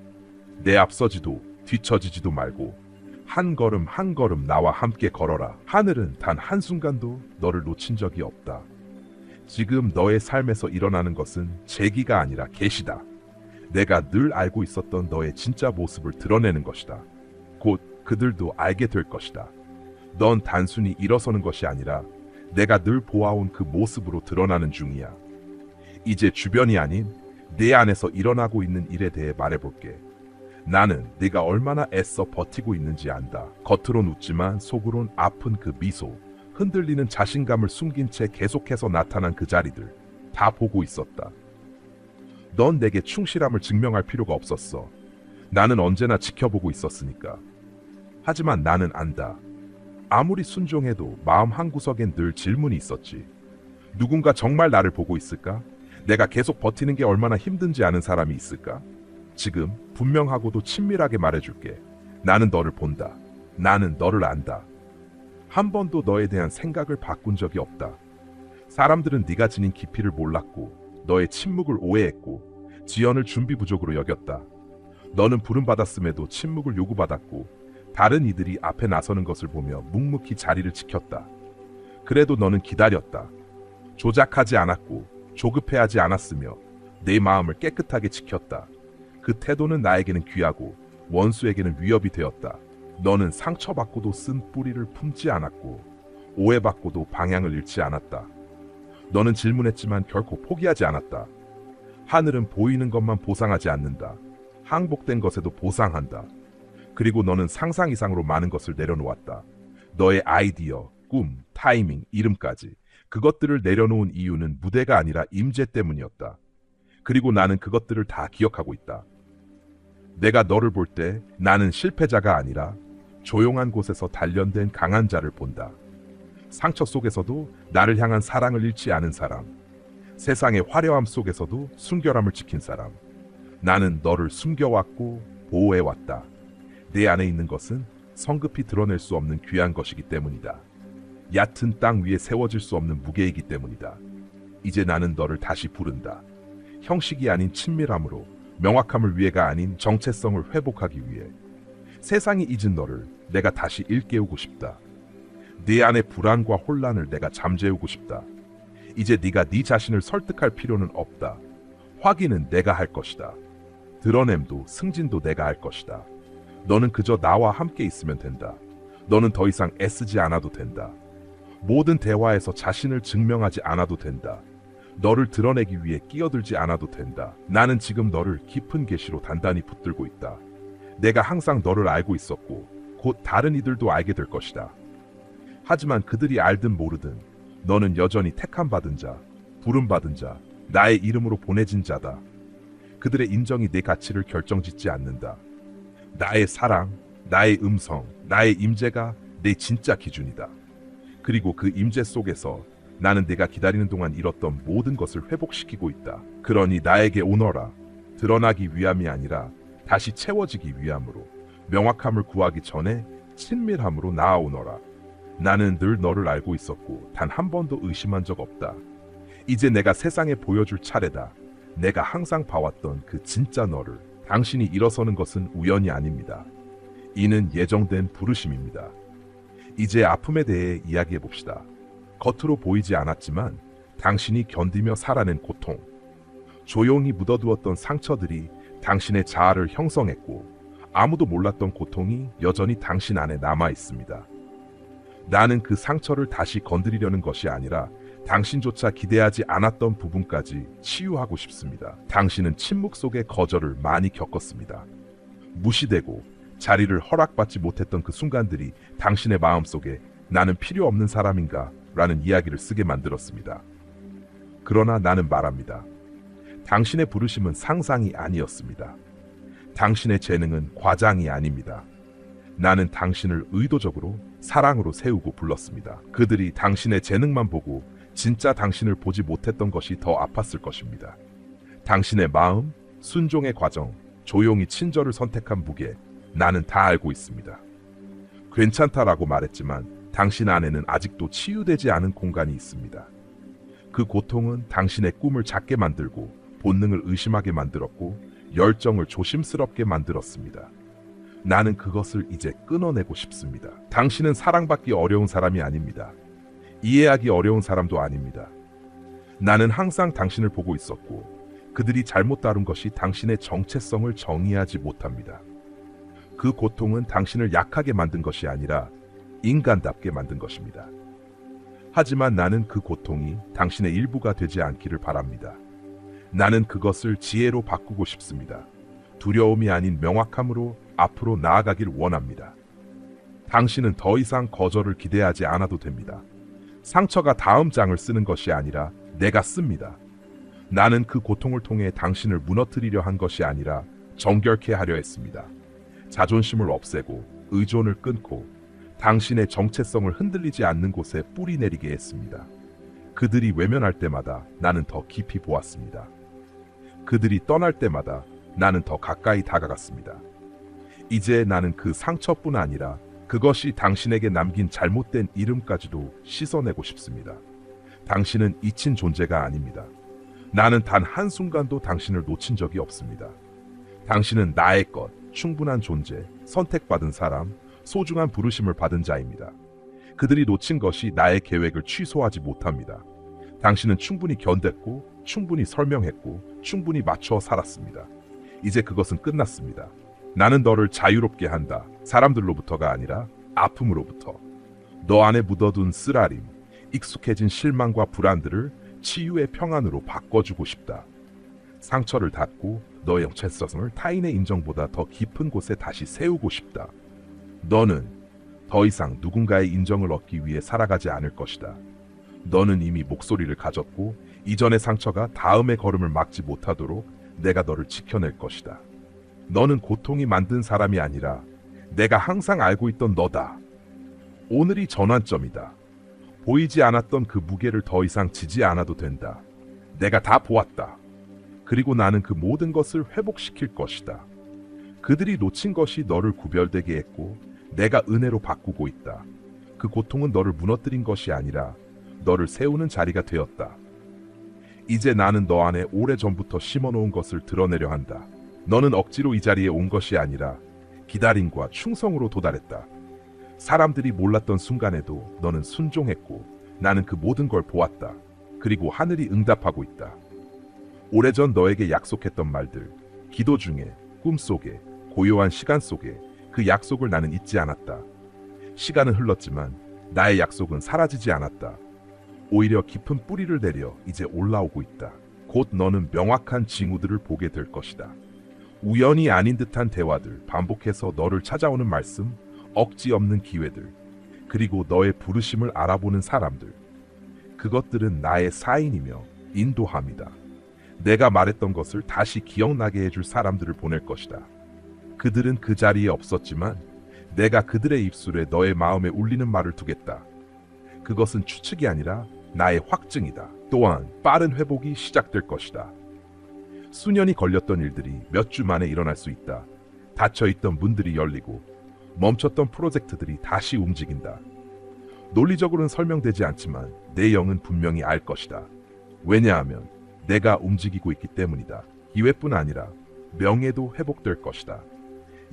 내 앞서지도 뒤처지지도 말고 한 걸음 한 걸음 나와 함께 걸어라. 하늘은 단 한순간도 너를 놓친 적이 없다. 지금 너의 삶에서 일어나는 것은 재기가 아니라 계시다. 내가 늘 알고 있었던 너의 진짜 모습을 드러내는 것이다. 곧 그들도 알게 될 것이다. 넌 단순히 일어서는 것이 아니라 내가 늘 보아온 그 모습으로 드러나는 중이야. 이제 주변이 아닌 내 안에서 일어나고 있는 일에 대해 말해볼게. 나는 네가 얼마나 애써 버티고 있는지 안다. 겉으론 웃지만 속으론 아픈 그 미소, 흔들리는 자신감을 숨긴 채 계속해서 나타난 그 자리들 다 보고 있었다. 넌 내게 충실함을 증명할 필요가 없었어. 나는 언제나 지켜보고 있었으니까. 하지만 나는 안다. 아무리 순종해도 마음 한구석엔 늘 질문이 있었지. 누군가 정말 나를 보고 있을까? 내가 계속 버티는 게 얼마나 힘든지 아는 사람이 있을까? 지금 분명하고도 친밀하게 말해줄게. 나는 너를 본다. 나는 너를 안다. 한 번도 너에 대한 생각을 바꾼 적이 없다. 사람들은 네가 지닌 깊이를 몰랐고 너의 침묵을 오해했고 지연을 준비 부족으로 여겼다. 너는 부름받았음에도 침묵을 요구받았고 다른 이들이 앞에 나서는 것을 보며 묵묵히 자리를 지켰다. 그래도 너는 기다렸다. 조작하지 않았고 조급해하지 않았으며 내 마음을 깨끗하게 지켰다. 그 태도는 나에게는 귀하고 원수에게는 위협이 되었다. 너는 상처받고도 쓴 뿌리를 품지 않았고 오해받고도 방향을 잃지 않았다. 너는 질문했지만 결코 포기하지 않았다. 하늘은 보이는 것만 보상하지 않는다. 항복된 것에도 보상한다. 그리고 너는 상상 이상으로 많은 것을 내려놓았다. 너의 아이디어, 꿈, 타이밍, 이름까지. 그것들을 내려놓은 이유는 무대가 아니라 임재 때문이었다. 그리고 나는 그것들을 다 기억하고 있다. 내가 너를 볼 때 나는 실패자가 아니라 조용한 곳에서 단련된 강한 자를 본다. 상처 속에서도 나를 향한 사랑을 잃지 않은 사람. 세상의 화려함 속에서도 순결함을 지킨 사람. 나는 너를 숨겨왔고 보호해왔다. 내 안에 있는 것은 성급히 드러낼 수 없는 귀한 것이기 때문이다. 얕은 땅 위에 세워질 수 없는 무게이기 때문이다. 이제 나는 너를 다시 부른다. 형식이 아닌 친밀함으로, 명확함을 위해가 아닌 정체성을 회복하기 위해. 세상이 잊은 너를 내가 다시 일깨우고 싶다. 네 안의 불안과 혼란을 내가 잠재우고 싶다. 이제 네가 네 자신을 설득할 필요는 없다. 확인은 내가 할 것이다. 드러냄도 승진도 내가 할 것이다. 너는 그저 나와 함께 있으면 된다. 너는 더 이상 애쓰지 않아도 된다. 모든 대화에서 자신을 증명하지 않아도 된다. 너를 드러내기 위해 끼어들지 않아도 된다. 나는 지금 너를 깊은 계시로 단단히 붙들고 있다. 내가 항상 너를 알고 있었고 곧 다른 이들도 알게 될 것이다. 하지만 그들이 알든 모르든 너는 여전히 택함받은 자, 부름받은 자, 나의 이름으로 보내진 자다. 그들의 인정이 내 가치를 결정짓지 않는다. 나의 사랑, 나의 음성, 나의 임재가 내 진짜 기준이다. 그리고 그 임재 속에서 나는 내가 기다리는 동안 잃었던 모든 것을 회복시키고 있다. 그러니 나에게 오너라. 드러나기 위함이 아니라 다시 채워지기 위함으로, 명확함을 구하기 전에 친밀함으로 나아오너라. 나는 늘 너를 알고 있었고 단 한 번도 의심한 적 없다. 이제 내가 세상에 보여줄 차례다. 내가 항상 봐왔던 그 진짜 너를. 당신이 일어서는 것은 우연이 아닙니다. 이는 예정된 부르심입니다. 이제 아픔에 대해 이야기해 봅시다. 겉으로 보이지 않았지만 당신이 견디며 살아낸 고통, 조용히 묻어두었던 상처들이 당신의 자아를 형성했고 아무도 몰랐던 고통이 여전히 당신 안에 남아 있습니다. 나는 그 상처를 다시 건드리려는 것이 아니라 당신조차 기대하지 않았던 부분까지 치유하고 싶습니다. 당신은 침묵 속의 거절을 많이 겪었습니다. 무시되고 자리를 허락받지 못했던 그 순간들이 당신의 마음속에 나는 필요 없는 사람인가? 라는 이야기를 쓰게 만들었습니다. 그러나 나는 말합니다. 당신의 부르심은 상상이 아니었습니다. 당신의 재능은 과장이 아닙니다. 나는 당신을 의도적으로 사랑으로 세우고 불렀습니다. 그들이 당신의 재능만 보고 진짜 당신을 보지 못했던 것이 더 아팠을 것입니다. 당신의 마음, 순종의 과정, 조용히 친절을 선택한 무게, 나는 다 알고 있습니다. 괜찮다라고 말했지만 당신 안에는 아직도 치유되지 않은 공간이 있습니다. 그 고통은 당신의 꿈을 작게 만들고 본능을 의심하게 만들었고 열정을 조심스럽게 만들었습니다. 나는 그것을 이제 끊어내고 싶습니다. 당신은 사랑받기 어려운 사람이 아닙니다. 이해하기 어려운 사람도 아닙니다. 나는 항상 당신을 보고 있었고 그들이 잘못 다룬 것이 당신의 정체성을 정의하지 못합니다. 그 고통은 당신을 약하게 만든 것이 아니라 인간답게 만든 것입니다. 하지만 나는 그 고통이 당신의 일부가 되지 않기를 바랍니다. 나는 그것을 지혜로 바꾸고 싶습니다. 두려움이 아닌 명확함으로 앞으로 나아가길 원합니다. 당신은 더 이상 거절을 기대하지 않아도 됩니다. 상처가 다음 장을 쓰는 것이 아니라 내가 씁니다. 나는 그 고통을 통해 당신을 무너뜨리려 한 것이 아니라 정결케 하려 했습니다. 자존심을 없애고 의존을 끊고 당신의 정체성을 흔들리지 않는 곳에 뿌리 내리게 했습니다. 그들이 외면할 때마다 나는 더 깊이 보았습니다. 그들이 떠날 때마다 나는 더 가까이 다가갔습니다. 이제 나는 그 상처뿐 아니라 그것이 당신에게 남긴 잘못된 이름까지도 씻어내고 싶습니다. 당신은 잊힌 존재가 아닙니다. 나는 단 한순간도 당신을 놓친 적이 없습니다. 당신은 나의 것, 충분한 존재, 선택받은 사람, 소중한 부르심을 받은 자입니다. 그들이 놓친 것이 나의 계획을 취소하지 못합니다. 당신은 충분히 견뎠고, 충분히 설명했고, 충분히 맞춰 살았습니다. 이제 그것은 끝났습니다. 나는 너를 자유롭게 한다. 사람들로부터가 아니라 아픔으로부터. 너 안에 묻어둔 쓰라림, 익숙해진 실망과 불안들을 치유의 평안으로 바꿔주고 싶다. 상처를 닫고 너의 정체성을 타인의 인정보다 더 깊은 곳에 다시 세우고 싶다. 너는 더 이상 누군가의 인정을 얻기 위해 살아가지 않을 것이다. 너는 이미 목소리를 가졌고 이전의 상처가 다음의 걸음을 막지 못하도록 내가 너를 지켜낼 것이다. 너는 고통이 만든 사람이 아니라 내가 항상 알고 있던 너다. 오늘이 전환점이다. 보이지 않았던 그 무게를 더 이상 지지 않아도 된다. 내가 다 보았다. 그리고 나는 그 모든 것을 회복시킬 것이다. 그들이 놓친 것이 너를 구별되게 했고 내가 은혜로 바꾸고 있다. 그 고통은 너를 무너뜨린 것이 아니라 너를 세우는 자리가 되었다. 이제 나는 너 안에 오래전부터 심어놓은 것을 드러내려 한다. 너는 억지로 이 자리에 온 것이 아니라 기다림과 충성으로 도달했다. 사람들이 몰랐던 순간에도 너는 순종했고 나는 그 모든 걸 보았다. 그리고 하늘이 응답하고 있다. 오래전 너에게 약속했던 말들, 기도 중에, 꿈속에, 고요한 시간 속에 그 약속을 나는 잊지 않았다. 시간은 흘렀지만 나의 약속은 사라지지 않았다. 오히려 깊은 뿌리를 내려 이제 올라오고 있다. 곧 너는 명확한 징후들을 보게 될 것이다. 우연이 아닌 듯한 대화들, 반복해서 너를 찾아오는 말씀, 억지 없는 기회들, 그리고 너의 부르심을 알아보는 사람들. 그것들은 나의 사인이며 인도함이다. 내가 말했던 것을 다시 기억나게 해줄 사람들을 보낼 것이다. 그들은 그 자리에 없었지만 내가 그들의 입술에 너의 마음에 울리는 말을 두겠다. 그것은 추측이 아니라 나의 확증이다. 또한 빠른 회복이 시작될 것이다. 수년이 걸렸던 일들이 몇 주 만에 일어날 수 있다. 닫혀있던 문들이 열리고 멈췄던 프로젝트들이 다시 움직인다. 논리적으로는 설명되지 않지만 내 영은 분명히 알 것이다. 왜냐하면 내가 움직이고 있기 때문이다. 기회뿐 아니라 명예도 회복될 것이다.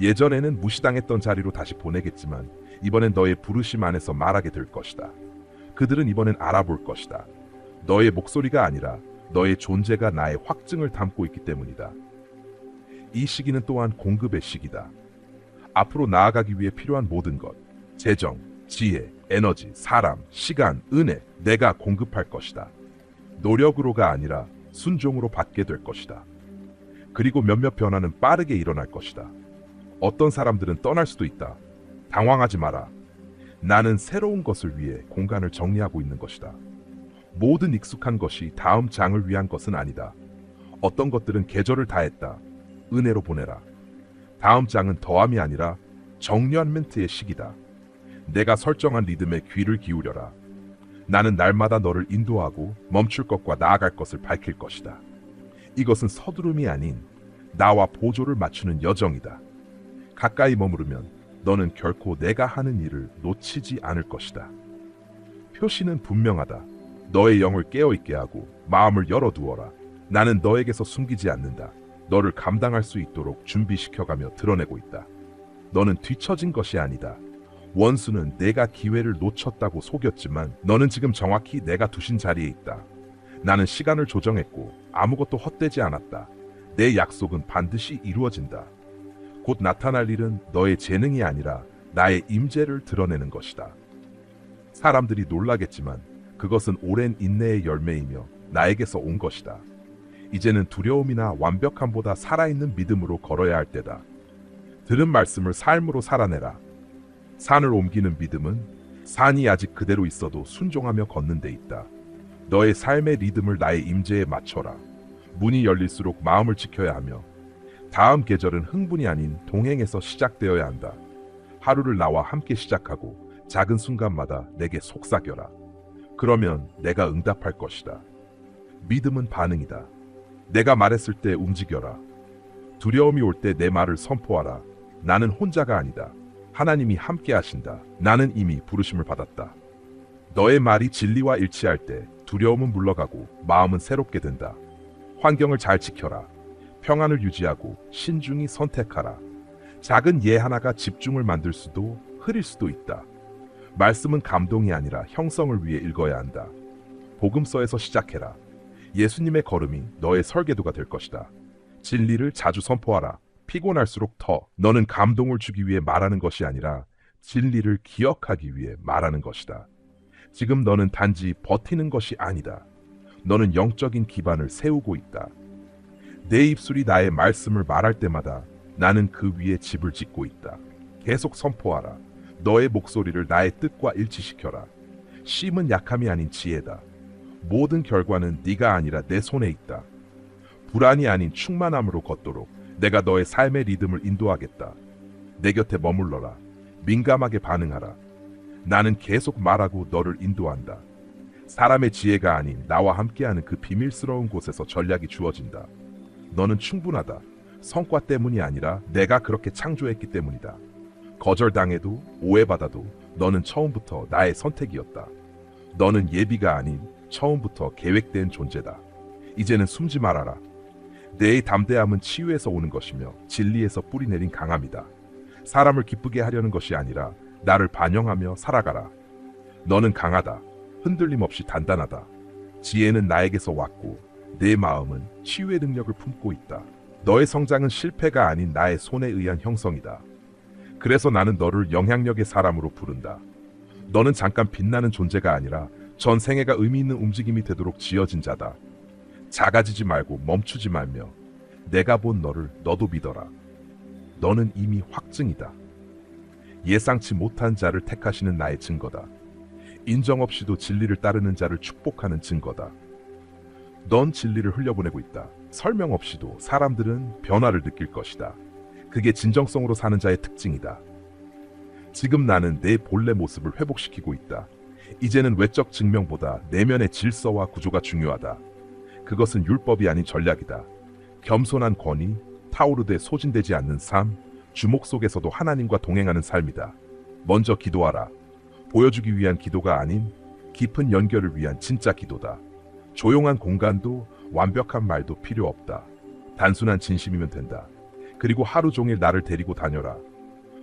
예전에는 무시당했던 자리로 다시 보내겠지만 이번엔 너의 부르심 안에서 말하게 될 것이다. 그들은 이번엔 알아볼 것이다. 너의 목소리가 아니라 너의 존재가 나의 확증을 담고 있기 때문이다. 이 시기는 또한 공급의 시기다. 앞으로 나아가기 위해 필요한 모든 것, 재정, 지혜, 에너지, 사람, 시간, 은혜, 내가 공급할 것이다. 노력으로가 아니라 순종으로 받게 될 것이다. 그리고 몇몇 변화는 빠르게 일어날 것이다. 어떤 사람들은 떠날 수도 있다. 당황하지 마라. 나는 새로운 것을 위해 공간을 정리하고 있는 것이다. 모든 익숙한 것이 다음 장을 위한 것은 아니다. 어떤 것들은 계절을 다했다. 은혜로 보내라. 다음 장은 더함이 아니라 정리한멘트의 시기다. 내가 설정한 리듬에 귀를 기울여라. 나는 날마다 너를 인도하고 멈출 것과 나아갈 것을 밝힐 것이다. 이것은 서두름이 아닌 나와 보조를 맞추는 여정이다. 가까이 머무르면 너는 결코 내가 하는 일을 놓치지 않을 것이다. 표시는 분명하다. 너의 영을 깨어있게 하고 마음을 열어두어라. 나는 너에게서 숨기지 않는다. 너를 감당할 수 있도록 준비시켜가며 드러내고 있다. 너는 뒤처진 것이 아니다. 원수는 내가 기회를 놓쳤다고 속였지만 너는 지금 정확히 내가 두신 자리에 있다. 나는 시간을 조정했고 아무것도 헛되지 않았다. 내 약속은 반드시 이루어진다. 곧 나타날 일은 너의 재능이 아니라 나의 임재를 드러내는 것이다. 사람들이 놀라겠지만 그것은 오랜 인내의 열매이며 나에게서 온 것이다. 이제는 두려움이나 완벽함보다 살아있는 믿음으로 걸어야 할 때다. 들은 말씀을 삶으로 살아내라. 산을 옮기는 믿음은 산이 아직 그대로 있어도 순종하며 걷는 데 있다. 너의 삶의 리듬을 나의 임재에 맞춰라. 문이 열릴수록 마음을 지켜야 하며 다음 계절은 흥분이 아닌 동행에서 시작되어야 한다. 하루를 나와 함께 시작하고 작은 순간마다 내게 속삭여라. 그러면 내가 응답할 것이다. 믿음은 반응이다. 내가 말했을 때 움직여라. 두려움이 올 때 내 말을 선포하라. 나는 혼자가 아니다. 하나님이 함께 하신다. 나는 이미 부르심을 받았다. 너의 말이 진리와 일치할 때 두려움은 물러가고 마음은 새롭게 된다. 환경을 잘 지켜라. 평안을 유지하고 신중히 선택하라. 작은 예 하나가 집중을 만들 수도 흐릴 수도 있다. 말씀은 감동이 아니라 형성을 위해 읽어야 한다. 복음서에서 시작해라. 예수님의 걸음이 너의 설계도가 될 것이다. 진리를 자주 선포하라. 피곤할수록 더. 너는 감동을 주기 위해 말하는 것이 아니라 진리를 기억하기 위해 말하는 것이다. 지금 너는 단지 버티는 것이 아니다. 너는 영적인 기반을 세우고 있다. 내 입술이 나의 말씀을 말할 때마다 나는 그 위에 집을 짓고 있다. 계속 선포하라. 너의 목소리를 나의 뜻과 일치시켜라. 쉼은 약함이 아닌 지혜다. 모든 결과는 네가 아니라 내 손에 있다. 불안이 아닌 충만함으로 걷도록 내가 너의 삶의 리듬을 인도하겠다. 내 곁에 머물러라. 민감하게 반응하라. 나는 계속 말하고 너를 인도한다. 사람의 지혜가 아닌 나와 함께하는 그 비밀스러운 곳에서 전략이 주어진다. 너는 충분하다. 성과 때문이 아니라 내가 그렇게 창조했기 때문이다. 거절당해도 오해받아도 너는 처음부터 나의 선택이었다. 너는 예비가 아닌 처음부터 계획된 존재다. 이제는 숨지 말아라. 내 담대함은 치유에서 오는 것이며 진리에서 뿌리내린 강함이다. 사람을 기쁘게 하려는 것이 아니라 나를 반영하며 살아가라. 너는 강하다. 흔들림 없이 단단하다. 지혜는 나에게서 왔고 내 마음은 치유의 능력을 품고 있다. 너의 성장은 실패가 아닌 나의 손에 의한 형성이다. 그래서 나는 너를 영향력의 사람으로 부른다. 너는 잠깐 빛나는 존재가 아니라 전 생애가 의미 있는 움직임이 되도록 지어진 자다. 작아지지 말고 멈추지 말며 내가 본 너를 너도 믿어라. 너는 이미 확증이다. 예상치 못한 자를 택하시는 나의 증거다. 인정 없이도 진리를 따르는 자를 축복하는 증거다. 넌 진리를 흘려보내고 있다. 설명 없이도 사람들은 변화를 느낄 것이다. 그게 진정성으로 사는 자의 특징이다. 지금 나는 내 본래 모습을 회복시키고 있다. 이제는 외적 증명보다 내면의 질서와 구조가 중요하다. 그것은 율법이 아닌 전략이다. 겸손한 권위, 타오르되 소진되지 않는 삶, 주목 속에서도 하나님과 동행하는 삶이다. 먼저 기도하라. 보여주기 위한 기도가 아닌 깊은 연결을 위한 진짜 기도다. 조용한 공간도 완벽한 말도 필요 없다. 단순한 진심이면 된다. 그리고 하루 종일 나를 데리고 다녀라.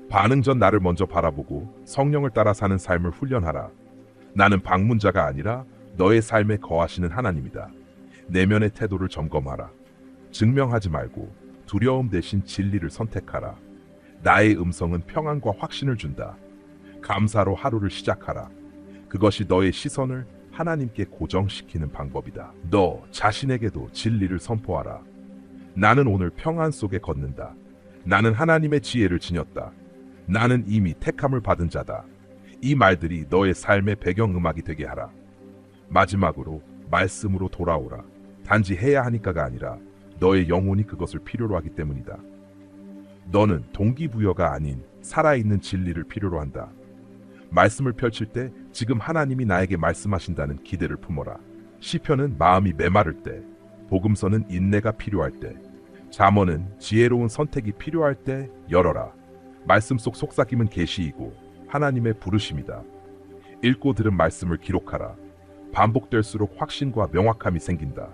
반응 전 나를 먼저 바라보고 성령을 따라 사는 삶을 훈련하라. 나는 방문자가 아니라 너의 삶에 거하시는 하나님이다. 내면의 태도를 점검하라. 증명하지 말고 두려움 대신 진리를 선택하라. 나의 음성은 평안과 확신을 준다. 감사로 하루를 시작하라. 그것이 너의 시선을 하나님께 고정시키는 방법이다. 너 자신에게도 진리를 선포하라. 나는 오늘 평안 속에 걷는다. 나는 하나님의 지혜를 지녔다. 나는 이미 택함을 받은 자다. 이 말들이 너의 삶의 배경음악이 되게 하라. 마지막으로 말씀으로 돌아오라. 단지 해야 하니까가 아니라 너의 영혼이 그것을 필요로 하기 때문이다. 너는 동기부여가 아닌 살아있는 진리를 필요로 한다. 말씀을 펼칠 때 지금 하나님이 나에게 말씀하신다는 기대를 품어라. 시편은 마음이 메마를 때, 복음서는 인내가 필요할 때, 잠언은 지혜로운 선택이 필요할 때 열어라. 말씀 속 속삭임은 계시이고 하나님의 부르심이다. 읽고 들은 말씀을 기록하라. 반복될수록 확신과 명확함이 생긴다.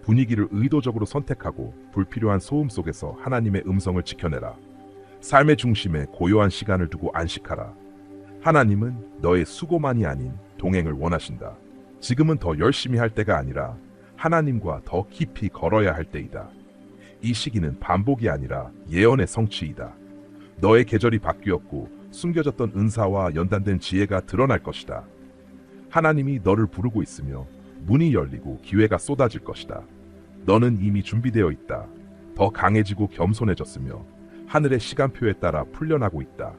분위기를 의도적으로 선택하고 불필요한 소음 속에서 하나님의 음성을 지켜내라. 삶의 중심에 고요한 시간을 두고 안식하라. 하나님은 너의 수고만이 아닌 동행을 원하신다. 지금은 더 열심히 할 때가 아니라 하나님과 더 깊이 걸어야 할 때이다. 이 시기는 반복이 아니라 예언의 성취이다. 너의 계절이 바뀌었고 숨겨졌던 은사와 연단된 지혜가 드러날 것이다. 하나님이 너를 부르고 있으며 문이 열리고 기회가 쏟아질 것이다. 너는 이미 준비되어 있다. 더 강해지고 겸손해졌으며 하늘의 시간표에 따라 풀려나고 있다.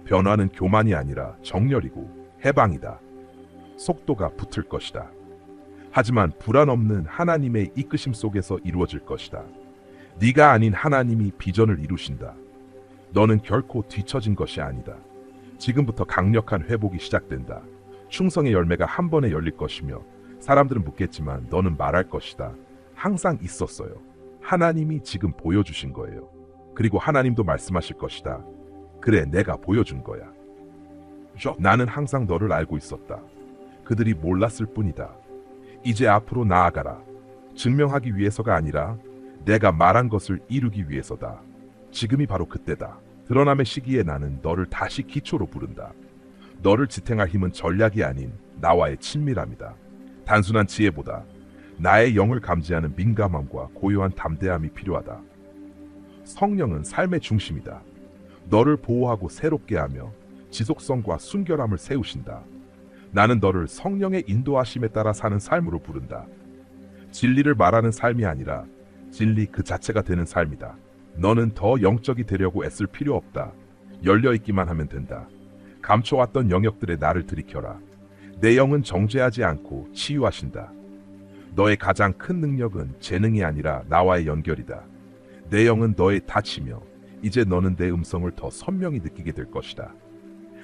변화는 교만이 아니라 정렬이고 해방이다. 속도가 붙을 것이다. 하지만 불안 없는 하나님의 이끄심 속에서 이루어질 것이다. 네가 아닌 하나님이 비전을 이루신다. 너는 결코 뒤처진 것이 아니다. 지금부터 강력한 회복이 시작된다. 충성의 열매가 한 번에 열릴 것이며 사람들은 묻겠지만 너는 말할 것이다. 항상 있었어요. 하나님이 지금 보여주신 거예요. 그리고 하나님도 말씀하실 것이다. 그래, 내가 보여준 거야. 나는 항상 너를 알고 있었다. 그들이 몰랐을 뿐이다. 이제 앞으로 나아가라. 증명하기 위해서가 아니라 내가 말한 것을 이루기 위해서다. 지금이 바로 그때다. 드러남의 시기에 나는 너를 다시 기초로 부른다. 너를 지탱할 힘은 전략이 아닌 나와의 친밀함이다. 단순한 지혜보다 나의 영을 감지하는 민감함과 고요한 담대함이 필요하다. 성령은 삶의 중심이다. 너를 보호하고 새롭게 하며 지속성과 순결함을 세우신다. 나는 너를 성령의 인도하심에 따라 사는 삶으로 부른다. 진리를 말하는 삶이 아니라 진리 그 자체가 되는 삶이다. 너는 더 영적이 되려고 애쓸 필요 없다. 열려있기만 하면 된다. 감춰왔던 영역들에 나를 들이켜라. 내 영은 정죄하지 않고 치유하신다. 너의 가장 큰 능력은 재능이 아니라 나와의 연결이다. 내 영은 너의 닻이며 이제 너는 내 음성을 더 선명히 느끼게 될 것이다.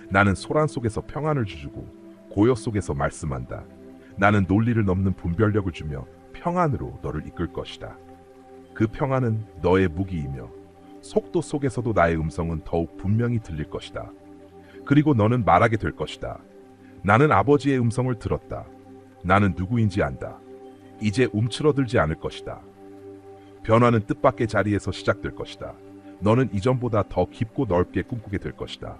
나는 소란 속에서 평안을 주고 고요 속에서 말씀한다. 나는 논리를 넘는 분별력을 주며 평안으로 너를 이끌 것이다. 그 평안은 너의 무기이며 속도 속에서도 나의 음성은 더욱 분명히 들릴 것이다. 그리고 너는 말하게 될 것이다. 나는 아버지의 음성을 들었다. 나는 누구인지 안다. 이제 움츠러들지 않을 것이다. 변화는 뜻밖의 자리에서 시작될 것이다. 너는 이전보다 더 깊고 넓게 꿈꾸게 될 것이다.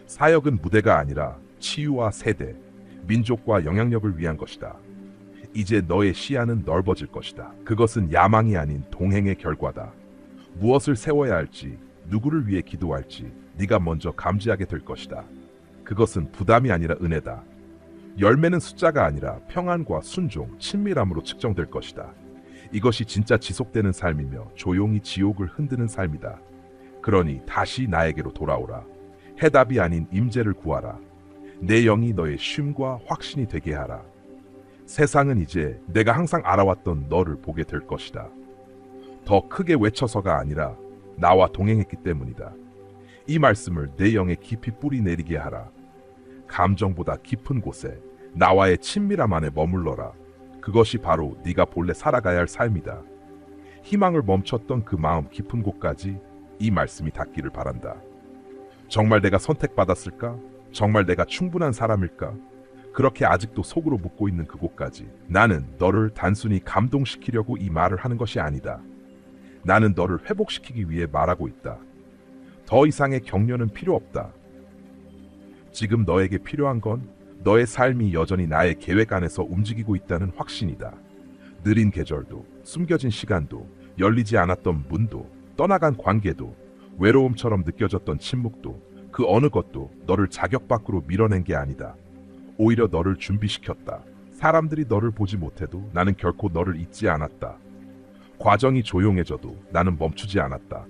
사역은 무대가 아니라 치유와 세대, 민족과 영향력을 위한 것이다. 이제 너의 시야는 넓어질 것이다. 그것은 야망이 아닌 동행의 결과다. 무엇을 세워야 할지, 누구를 위해 기도할지 네가 먼저 감지하게 될 것이다. 그것은 부담이 아니라 은혜다. 열매는 숫자가 아니라 평안과 순종, 친밀함으로 측정될 것이다. 이것이 진짜 지속되는 삶이며 조용히 지옥을 흔드는 삶이다. 그러니 다시 나에게로 돌아오라. 해답이 아닌 임재를 구하라. 내 영이 너의 쉼과 확신이 되게 하라. 세상은 이제 내가 항상 알아왔던 너를 보게 될 것이다. 더 크게 외쳐서가 아니라 나와 동행했기 때문이다. 이 말씀을 내 영에 깊이 뿌리 내리게 하라. 감정보다 깊은 곳에 나와의 친밀함 안에 머물러라. 그것이 바로 네가 본래 살아가야 할 삶이다. 희망을 멈췄던 그 마음 깊은 곳까지 이 말씀이 닿기를 바란다. 정말 내가 선택받았을까? 정말 내가 충분한 사람일까? 그렇게 아직도 속으로 묻고 있는 그곳까지 나는 너를 단순히 감동시키려고 이 말을 하는 것이 아니다. 나는 너를 회복시키기 위해 말하고 있다. 더 이상의 격려는 필요 없다. 지금 너에게 필요한 건 너의 삶이 여전히 나의 계획 안에서 움직이고 있다는 확신이다. 느린 계절도, 숨겨진 시간도, 열리지 않았던 문도, 떠나간 관계도, 외로움처럼 느껴졌던 침묵도, 그 어느 것도 너를 자격 밖으로 밀어낸 게 아니다. 오히려 너를 준비시켰다. 사람들이 너를 보지 못해도 나는 결코 너를 잊지 않았다. 과정이 조용해져도 나는 멈추지 않았다.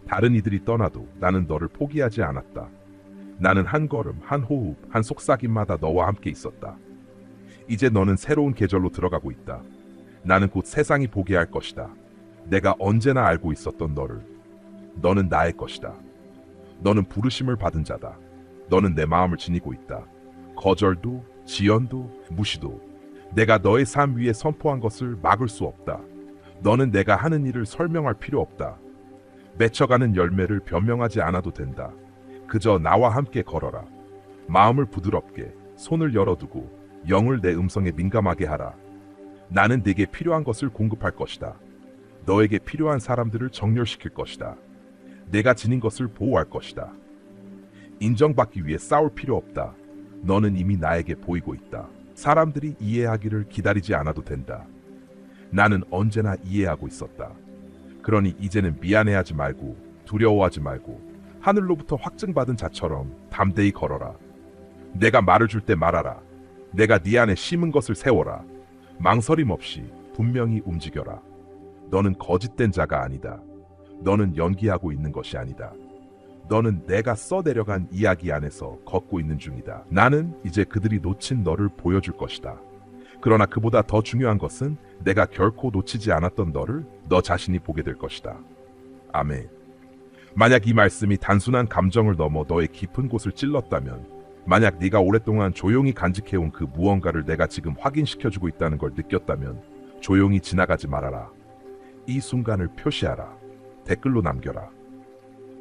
다른 이들이 떠나도 나는 너를 포기하지 않았다. 나는 한 걸음, 한 호흡, 한 속삭임마다 너와 함께 있었다. 이제 너는 새로운 계절로 들어가고 있다. 나는 곧 세상이 보게 할 것이다. 내가 언제나 알고 있었던 너를. 너는 나의 것이다. 너는 부르심을 받은 자다. 너는 내 마음을 지니고 있다. 거절도, 지연도, 무시도 내가 너의 삶 위에 선포한 것을 막을 수 없다. 너는 내가 하는 일을 설명할 필요 없다. 맺혀가는 열매를 변명하지 않아도 된다. 그저 나와 함께 걸어라. 마음을 부드럽게, 손을 열어두고 영을 내 음성에 민감하게 하라. 나는 네게 필요한 것을 공급할 것이다. 너에게 필요한 사람들을 정렬시킬 것이다. 내가 지닌 것을 보호할 것이다. 인정받기 위해 싸울 필요 없다. 너는 이미 나에게 보이고 있다. 사람들이 이해하기를 기다리지 않아도 된다. 나는 언제나 이해하고 있었다. 그러니 이제는 미안해하지 말고 두려워하지 말고 하늘로부터 확증받은 자처럼 담대히 걸어라. 내가 말을 줄 때 말하라. 내가 네 안에 심은 것을 세워라. 망설임 없이 분명히 움직여라. 너는 거짓된 자가 아니다. 너는 연기하고 있는 것이 아니다. 너는 내가 써내려간 이야기 안에서 걷고 있는 중이다. 나는 이제 그들이 놓친 너를 보여줄 것이다. 그러나 그보다 더 중요한 것은 내가 결코 놓치지 않았던 너를 너 자신이 보게 될 것이다. 아멘. 만약 이 말씀이 단순한 감정을 넘어 너의 깊은 곳을 찔렀다면, 만약 네가 오랫동안 조용히 간직해온 그 무언가를 내가 지금 확인시켜주고 있다는 걸 느꼈다면 조용히 지나가지 말아라. 이 순간을 표시하라. 댓글로 남겨라.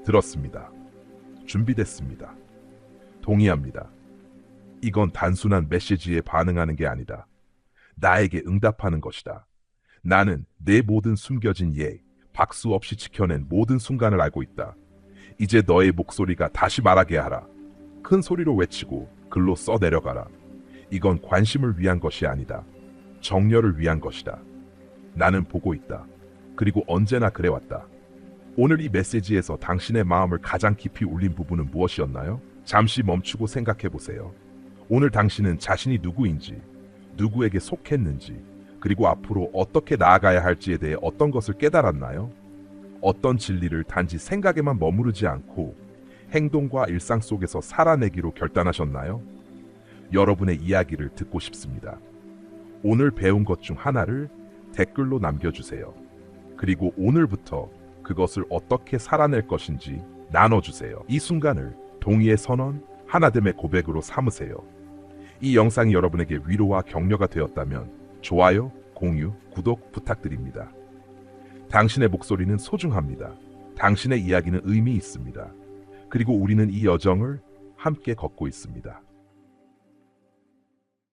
들었습니다. 준비됐습니다. 동의합니다. 이건 단순한 메시지에 반응하는 게 아니다. 나에게 응답하는 것이다. 나는 내 모든 숨겨진 예, 박수 없이 지켜낸 모든 순간을 알고 있다. 이제 너의 목소리가 다시 말하게 하라. 큰 소리로 외치고 글로 써내려가라. 이건 관심을 위한 것이 아니다. 정렬을 위한 것이다. 나는 보고 있다. 그리고 언제나 그래왔다. 오늘 이 메시지에서 당신의 마음을 가장 깊이 울린 부분은 무엇이었나요? 잠시 멈추고 생각해 보세요. 오늘 당신은 자신이 누구인지, 누구에게 속했는지, 그리고 앞으로 어떻게 나아가야 할지에 대해 어떤 것을 깨달았나요? 어떤 진리를 단지 생각에만 머무르지 않고 행동과 일상 속에서 살아내기로 결단하셨나요? 여러분의 이야기를 듣고 싶습니다. 오늘 배운 것 중 하나를 댓글로 남겨주세요. 그리고 오늘부터 그것을 어떻게 살아낼 것인지 나눠주세요. 이 순간을 동의의 선언, 하나됨의 고백으로 삼으세요. 이 영상이 여러분에게 위로와 격려가 되었다면 좋아요, 공유, 구독 부탁드립니다. 당신의 목소리는 소중합니다. 당신의 이야기는 의미 있습니다. 그리고 우리는 이 여정을 함께 걷고 있습니다.